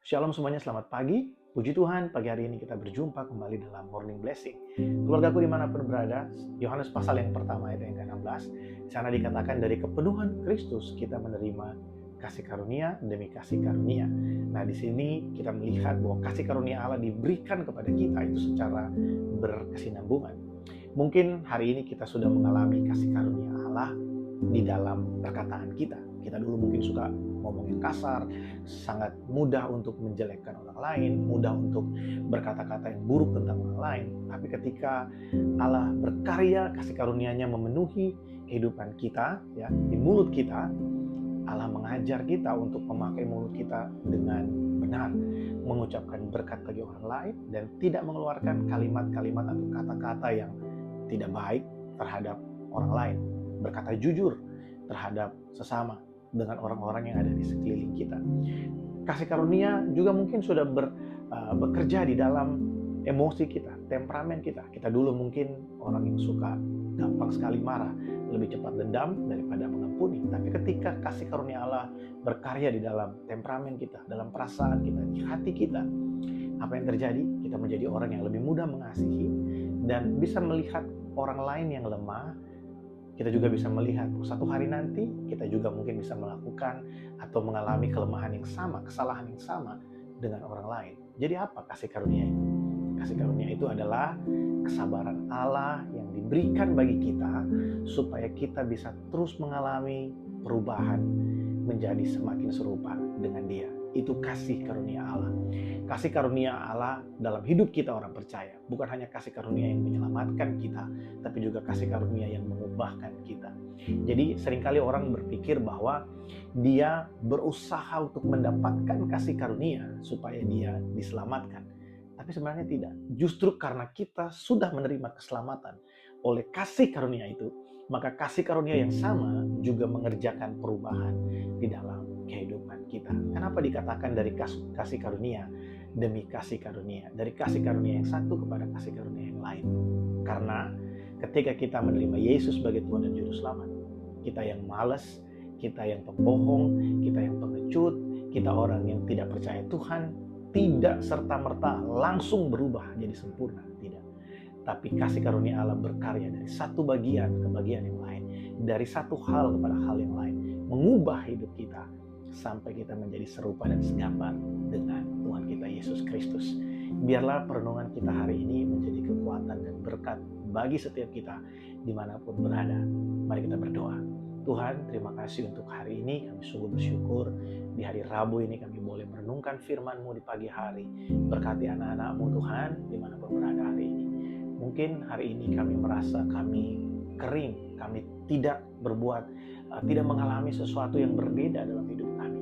Shalom semuanya, selamat pagi. Puji Tuhan, pagi hari ini kita berjumpa kembali dalam Morning Blessing. Keluargaku dimanapun berada, Yohanes pasal yang pertama ayat yang ke-16, di sana dikatakan dari kepenuhan Kristus kita menerima kasih karunia demi kasih karunia. Nah, di sini kita melihat bahwa kasih karunia Allah diberikan kepada kita itu secara berkesinambungan. Mungkin hari ini kita sudah mengalami kasih karunia Allah di dalam perkataan kita. Kita dulu mungkin suka ngomong yang kasar, sangat mudah untuk menjelekkan orang lain, mudah untuk berkata-kata yang buruk tentang orang lain. Tapi ketika Allah berkarya, kasih karunia-Nya memenuhi kehidupan kita, ya, di mulut kita, Allah mengajar kita untuk memakai mulut kita dengan benar, mengucapkan berkat bagi orang lain, dan tidak mengeluarkan kalimat-kalimat atau kata-kata yang tidak baik terhadap orang lain. Berkata jujur terhadap sesama dengan orang-orang yang ada di sekeliling kita. Kasih karunia juga mungkin sudah bekerja di dalam emosi kita, temperamen kita. Kita dulu mungkin orang yang suka gampang sekali marah, lebih cepat dendam daripada mengampuni. Tapi ketika kasih karunia Allah berkarya di dalam temperamen kita, dalam perasaan kita, di hati kita, apa yang terjadi? Kita menjadi orang yang lebih mudah mengasihi dan bisa melihat orang lain yang lemah. Kita juga bisa melihat suatu hari nanti kita juga mungkin bisa melakukan atau mengalami kelemahan yang sama, kesalahan yang sama dengan orang lain. Jadi apa kasih karunia itu? Kasih karunia itu adalah kesabaran Allah yang diberikan bagi kita supaya kita bisa terus mengalami perubahan menjadi semakin serupa dengan Dia. Itu kasih karunia Allah. Kasih karunia Allah dalam hidup kita orang percaya. Bukan hanya kasih karunia yang menyelamatkan kita, tapi juga kasih karunia yang mengubahkan kita. Jadi seringkali orang berpikir bahwa dia berusaha untuk mendapatkan kasih karunia supaya dia diselamatkan. Tapi sebenarnya tidak. Justru karena kita sudah menerima keselamatan oleh kasih karunia itu, maka kasih karunia yang sama juga mengerjakan perubahan di dalam kehidupan kita. Kenapa dikatakan dari kasih karunia demi kasih karunia? Dari kasih karunia yang satu kepada kasih karunia yang lain. Karena ketika kita menerima Yesus sebagai Tuhan dan Juru Selamat, kita yang malas, kita yang pembohong, kita yang pengecut, kita orang yang tidak percaya Tuhan, tidak serta-merta langsung berubah jadi sempurna. Tidak. Tapi kasih karunia Allah berkarya dari satu bagian ke bagian yang lain, dari satu hal kepada hal yang lain, mengubah hidup kita sampai kita menjadi serupa dan segambar dengan Tuhan kita Yesus Kristus. Biarlah perenungan kita hari ini menjadi kekuatan dan berkat bagi setiap kita dimanapun berada. Mari kita berdoa. Tuhan, terima kasih untuk hari ini. Kami sungguh bersyukur di hari Rabu ini kami boleh merenungkan firman-Mu di pagi hari. Berkati anak-anak-Mu Tuhan dimanapun berada hari ini. Mungkin hari ini kami merasa kami kering, kami tidak tidak mengalami sesuatu yang berbeda dalam hidup kami.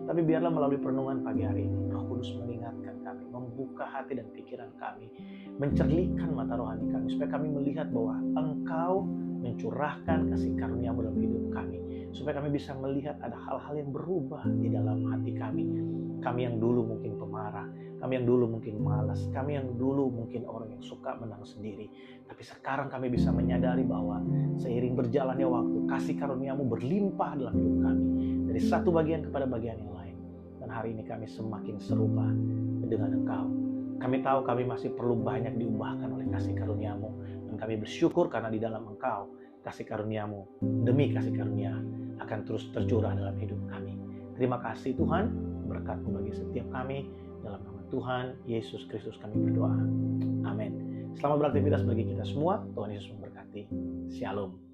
Tapi biarlah melalui perenungan pagi hari ini, Roh Kudus mengingatkan kami, membuka hati dan pikiran kami, mencerlikkan mata rohani kami, supaya kami melihat bahwa Engkau mencurahkan kasih karunia-Mu dalam hidup kami, supaya kami bisa melihat ada hal-hal yang berubah di dalam hati kami. Kami yang dulu mungkin pemarah, kami yang dulu mungkin malas, kami yang dulu mungkin orang yang suka menang sendiri. Tapi sekarang kami bisa menyadari bahwa seiring berjalannya waktu, kasih karunia-Mu berlimpah dalam hidup kami. Dari satu bagian kepada bagian yang lain. Dan hari ini kami semakin serupa dengan Engkau. Kami tahu kami masih perlu banyak diubahkan oleh kasih karunia-Mu. Dan kami bersyukur karena di dalam Engkau, kasih karunia-Mu demi kasih karunia akan terus tercurah dalam hidup kami. Terima kasih Tuhan, berkat-Mu bagi setiap kami. Dalam nama Tuhan Yesus Kristus kami berdoa. Amin. Selamat beraktivitas bagi kita semua. Tuhan Yesus memberkati. Shalom.